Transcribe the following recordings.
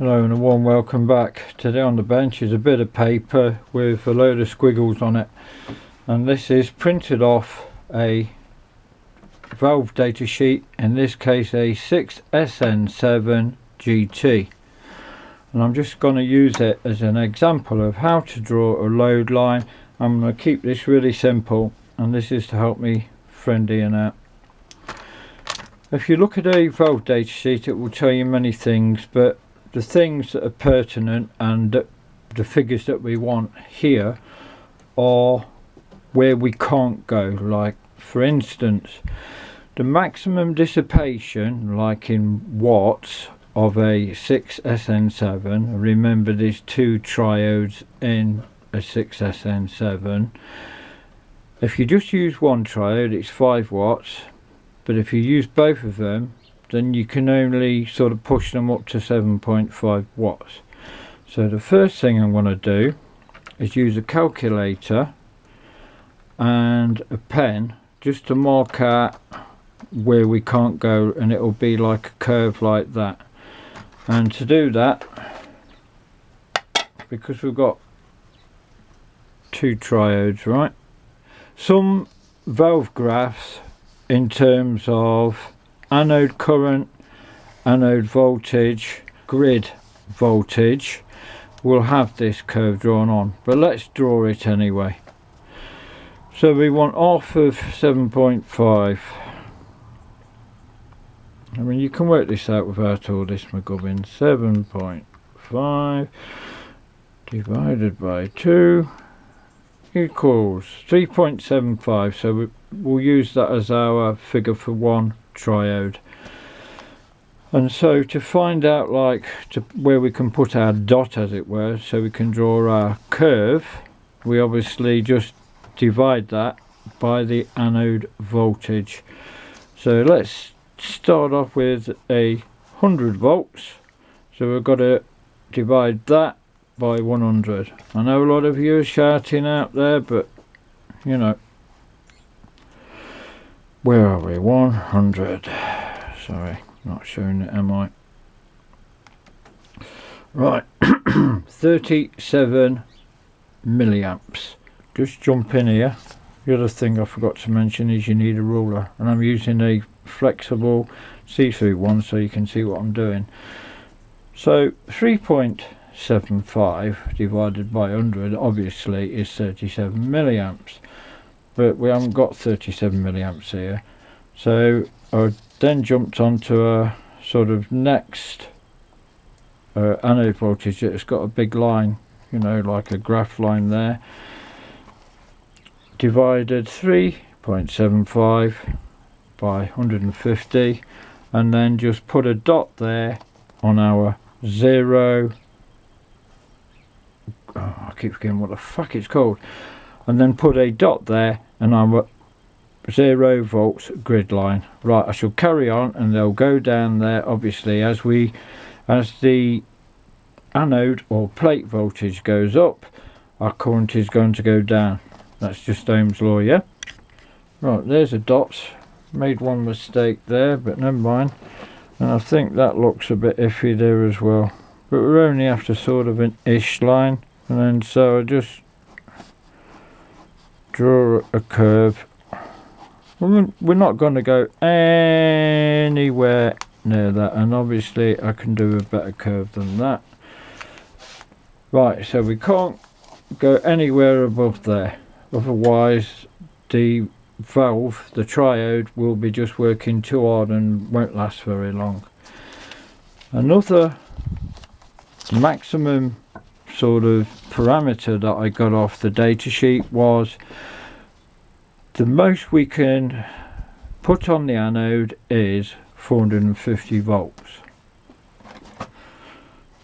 Hello and a warm welcome back. Today on the bench is a bit of paper with a load of squiggles on it, and this is printed off a valve data sheet, in this case a 6SN7 GT, and I'm just going to use it as an example of how to draw a load line. I'm going to keep this really simple, and this is to help me friend Ian out. If you look at a valve data sheet, it will tell you many things, but the things that are pertinent and the figures that we want here are where we can't go. Like, for instance, the maximum dissipation, like in watts, of a 6SN7, remember there's two triodes in a 6SN7. If you just use one triode, it's 5 watts, but if you use both of them, then you can only sort of push them up to 7.5 watts. So the first thing I'm going to do is use a calculator and a pen just to mark out where we can't go, and it'll be like a curve like that. And to do that, because we've got two triodes, right, some valve graphs in terms of anode current, anode voltage, grid voltage will have this curve drawn on, but let's draw it anyway. So we want half of 7.5. I mean, you can work this out without all this McGubbin. 7.5 divided by 2 equals 3.75. So we'll use that as our figure for one triode. And so to find out, like, where we can put our dot, as it were, so we can draw our curve, we obviously just divide that by the anode voltage. So let's start off with 100 volts, so we've got to divide that by 100. I know a lot of you are shouting out there, but you know, where are we? 100. Sorry, not showing it, am I? Right. 37 milliamps. Just jump in here. The other thing I forgot to mention is you need a ruler, and I'm using a flexible see-through one so you can see what I'm doing. So 3.75 divided by 100 obviously is 37 milliamps, but we haven't got 37 milliamps here. So I then jumped onto a sort of next anode voltage that's got a big line, you know, like a graph line there, divided 3.75 by 150, and then just put a dot there on our zero, I keep forgetting what the fuck it's called, and then put a dot there and our 0 volts grid line. Right, I shall carry on and they'll go down there. Obviously as the anode or plate voltage goes up, our current is going to go down. That's just Ohm's law, yeah? Right, there's a dot. Made one mistake there, but never mind. And I think that looks a bit iffy there as well. But we're only after sort of an ish line. And then so I just draw a curve. We're not going to go anywhere near that, and obviously I can do a better curve than that. Right, so we can't go anywhere above there, otherwise the valve, the triode, will be just working too hard and won't last very long. Another maximum sort of parameter that I got off the data sheet was the most we can put on the anode is 450 volts.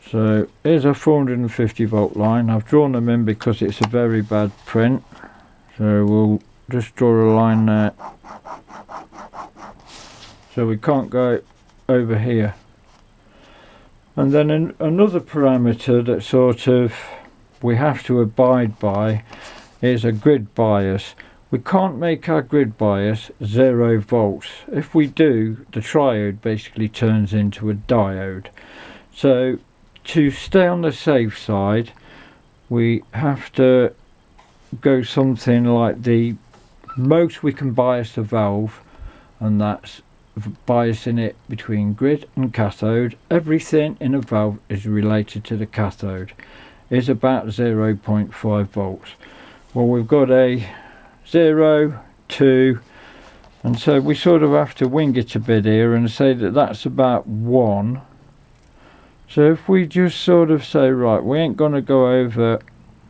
So here's a 450 volt line. I've drawn them in because it's a very bad print, so we'll just draw a line there. So we can't go over here. And then another parameter that sort of we have to abide by is a grid bias. We can't make our grid bias 0 volts. If we do, the triode basically turns into a diode. So to stay on the safe side, we have to go something like the most we can bias the valve, and that's biasing it between grid and cathode. Everything in a valve is related to the cathode, is about 0.5 volts. Well, we've got a 0, 2, and so we sort of have to wing it a bit here and say that that's about 1. So if we just sort of say, right, we ain't gonna go over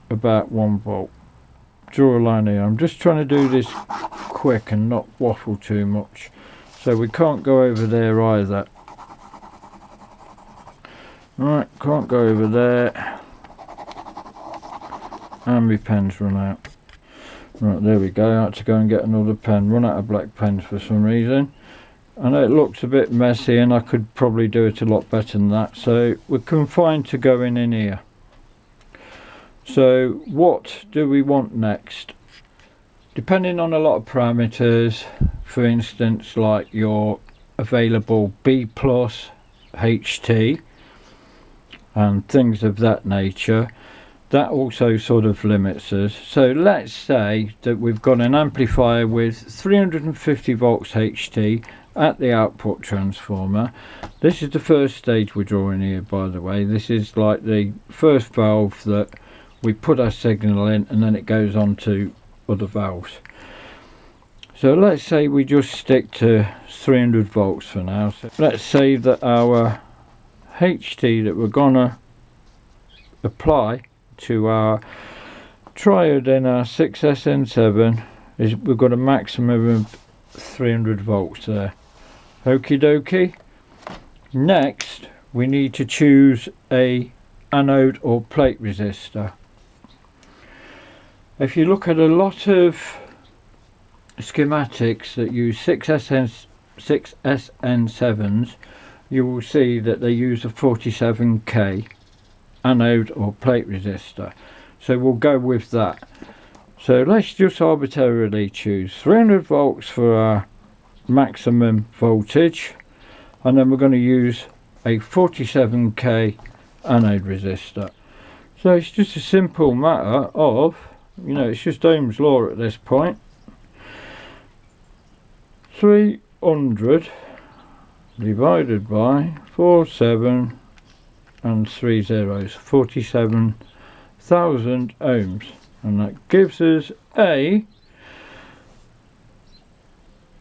about 1 volt, draw a line here. I'm just trying to do this quick and not waffle too much, so we can't go over there either. Right, can't go over there, and my pen's run out. Right, there we go. I had to go and get another pen. Run out of black pens for some reason. I know it looks a bit messy and I could probably do it a lot better than that, so we're confined to going in here. So what do we want next? Depending on a lot of parameters, for instance like your available B plus HT and things of that nature, that also sort of limits us. So let's say that we've got an amplifier with 350 volts HT at the output transformer. This is the first stage we're drawing here, by the way. This is like the first valve that we put our signal in, and then it goes on to other valves. So let's say we just stick to 300 volts for now. So let's say that our HT that we're gonna apply to our triode in our 6SN7 is, we've got a maximum of 300 volts there. Okie dokie. Next we need to choose a anode or plate resistor. If you look at a lot of schematics that use 6SN7s, you will see that they use a 47K anode or plate resistor, so we'll go with that. So let's just arbitrarily choose 300 volts for our maximum voltage, and then we're going to use a 47K anode resistor. So it's just a simple matter of, you know, it's just Ohm's law at this point. 300 divided by 47 and 3 zeros, 47,000 ohms, and that gives us a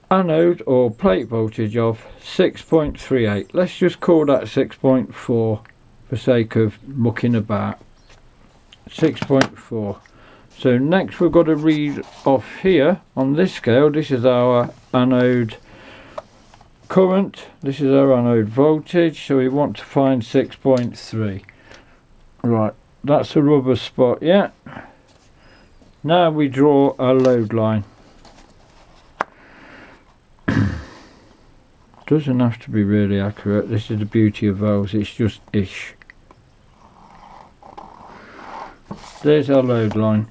anode or plate voltage of 6.38. let's just call that 6.4 for sake of mucking about. 6.4. So next we've got to read off here on this scale. This is our anode current, this is our anode voltage, so we want to find 6.3. right, that's a rubber spot. Yeah, now we draw our load line. Doesn't have to be really accurate. This is the beauty of valves, it's just ish. There's our load line.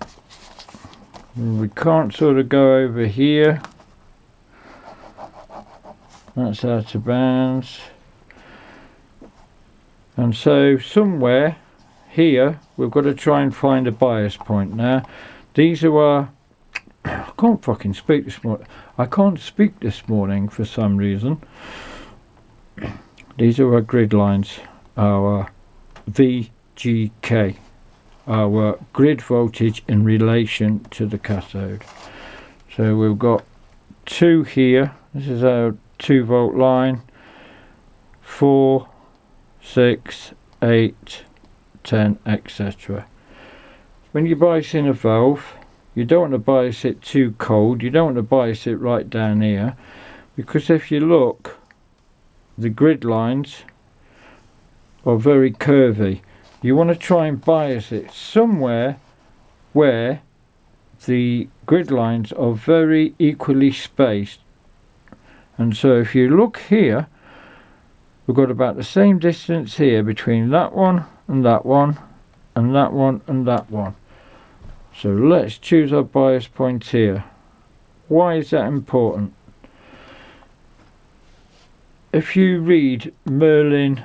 We can't sort of go over here, that's out of bounds, and so somewhere here we've got to try and find a bias point. Now these are our I can't fucking speak this morning. I can't speak this morning for some reason. These are our grid lines, our VGK, our grid voltage in relation to the cathode. So we've got 2 here, this is our 2 volt line, 4, 6, 8, 10, etc. When you bias in a valve, you don't want to bias it too cold, you don't want to bias it right down here, because if you look, the grid lines are very curvy. You want to try and bias it somewhere where the grid lines are very equally spaced. And so if you look here, we've got about the same distance here between that one and that one and that one and that one. So let's choose our bias point here. Why is that important? If you read Merlin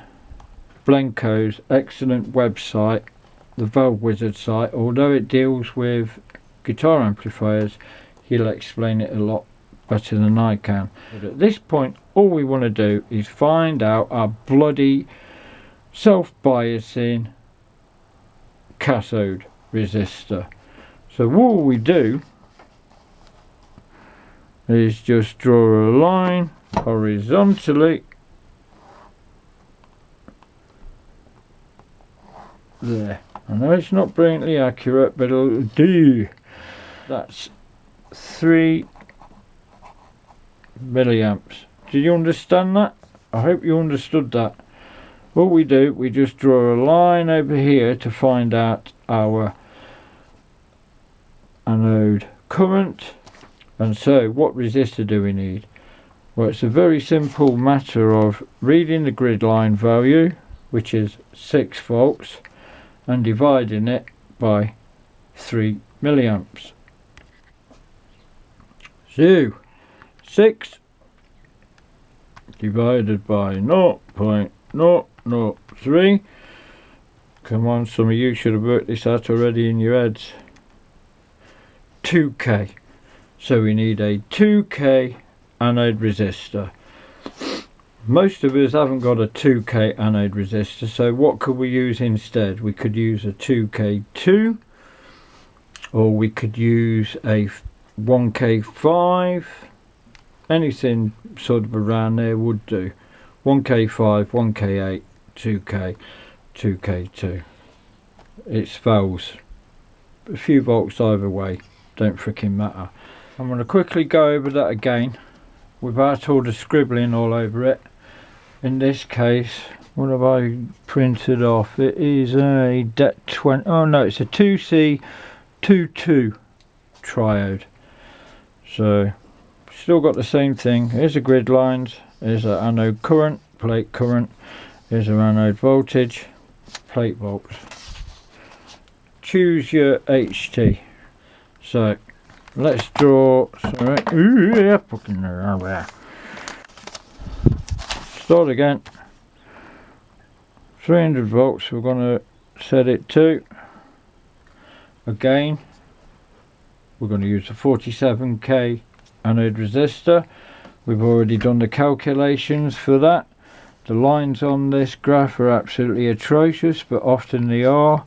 Blenco's excellent website, the Valve Wizard site. Although it deals with guitar amplifiers, he'll explain it a lot better than I can. But at this point, all we want to do is find out our bloody self-biasing cathode resistor. So what we do is just draw a line horizontally there. I know it's not brilliantly accurate, but it'll do. That's 3 milliamps. Did you understand that? I hope you understood that. What we do, we just draw a line over here to find out our anode current. And so what resistor do we need? Well, it's a very simple matter of reading the grid line value, which is 6 volts, and dividing it by 3 milliamps. So 6 divided by 0.003. Come on, some of you should have worked this out already in your heads. 2K. So we need a 2K anode resistor. Most of us haven't got a 2K anode resistor, so what could we use instead? We could use a 2K2, or we could use a 1K5. Anything sort of around there would do. 1K5, 1K8, 2K, 2K2. It's volts. A few volts either way, don't freaking matter. I'm going to quickly go over that again without all the scribbling all over it. In this case, what have I printed off? It is a DET 20. Oh no, it's a 2C22 triode. So still got the same thing. Here's the grid lines. Here's our anode current, plate current. Here's our anode voltage, plate volts. Choose your HT. So let's draw. Start again. 300 volts. We're going to set it to. Again, we're going to use a 47K anode resistor. We've already done the calculations for that. The lines on this graph are absolutely atrocious, but often they are.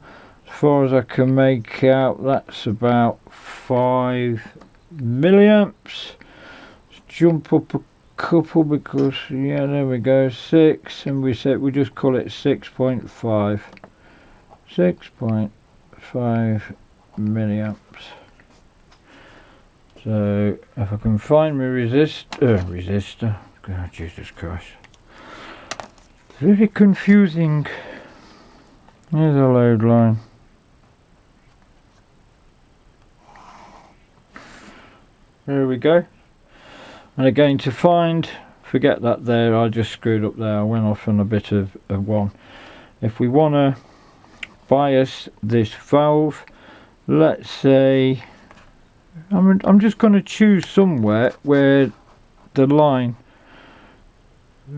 As far as I can make out, that's about 5 milliamps. Let's jump up a couple because, yeah, there we go, 6, and we said we just call it 6.5. 6.5 milliamps. So if I can find my resistor, God, Jesus Christ, it's really confusing. Here's a load line. There we go. And again, to find, forget that there, I just screwed up there, I went off on a bit of one. If we want to bias this valve, let's say, I'm just going to choose somewhere where the line,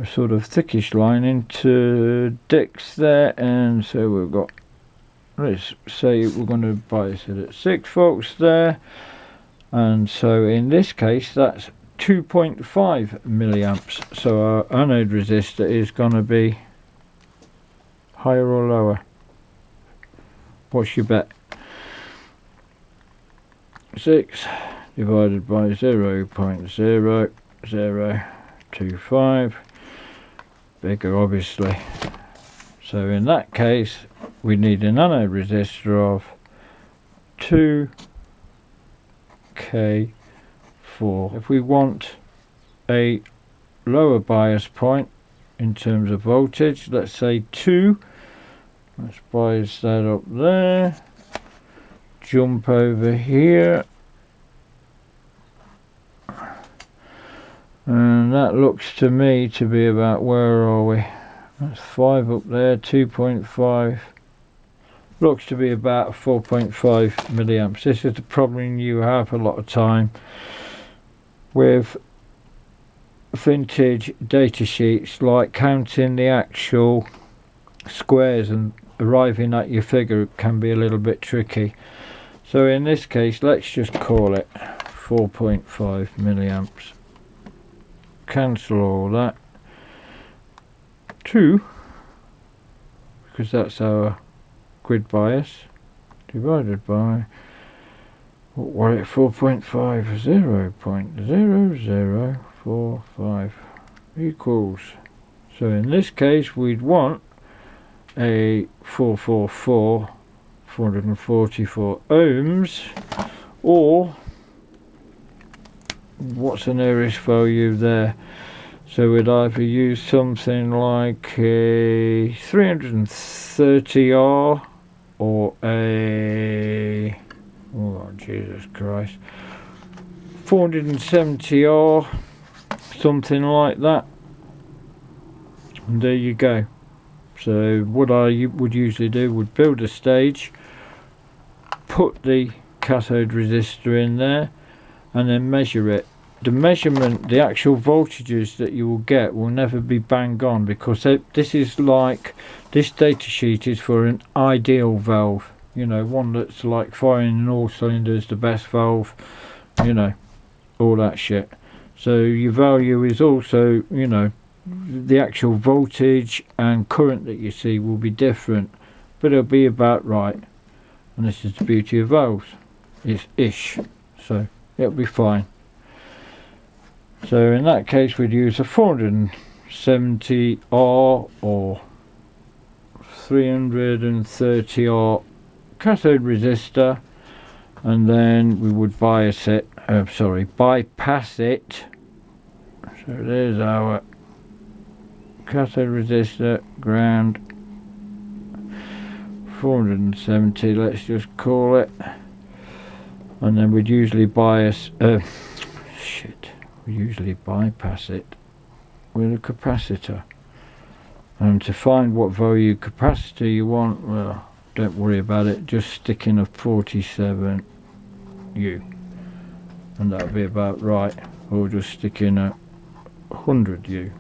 a sort of thickish line into Dix there, and so we've got, let's say we're going to bias it at 6 volts there, and so in this case that's 2.5 milliamps. So our anode resistor is going to be higher or lower? What's your bet? 6 divided by 0.0025, bigger obviously. So in that case we need an anode resistor of 2K4. If we want a lower bias point in terms of voltage, let's say 2, let's bias that up there. Jump over here, and that looks to me to be about, where are we? That's 5 up there, 2.5. Looks to be about 4.5 milliamps. This is the problem you have a lot of time with vintage data sheets, like counting the actual squares, and arriving at your figure can be a little bit tricky. So in this case, let's just call it 4.5 milliamps. Cancel all that. 2, because that's our grid bias, divided by, what were it, 4.5, 0.0045 equals. So in this case, we'd want a 444 ohms, or what's the nearest value there? So we'd either use something like a 330R or a, oh Jesus Christ, 470R, something like that. And there you go. So what I would usually do would build a stage, put the cathode resistor in there, and then measure it. The measurement, the actual voltages that you will get will never be bang on, because this is like, this data sheet is for an ideal valve, you know, one that's like firing in all cylinders, the best valve, you know, all that shit. So your value is also, you know, the actual voltage and current that you see will be different, but it'll be about right. And this is the beauty of valves, it's ish, so it'll be fine. So in that case, we'd use a 470R or 330R cathode resistor, and then we would bypass it. So there's our cathode resistor, ground, 470, let's just call it, and then we'd usually we usually bypass it with a capacitor. And to find what value capacitor you want, well, don't worry about it, just stick in a 47U and that'll be about right, or just stick in a 100U,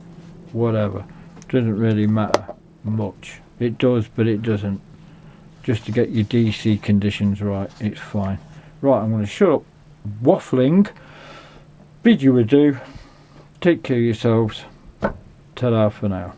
whatever, doesn't really matter much. It does, but it doesn't. Just to get your DC conditions right, it's fine. Right, I'm going to shut up waffling, bid you adieu, take care of yourselves, ta-da for now.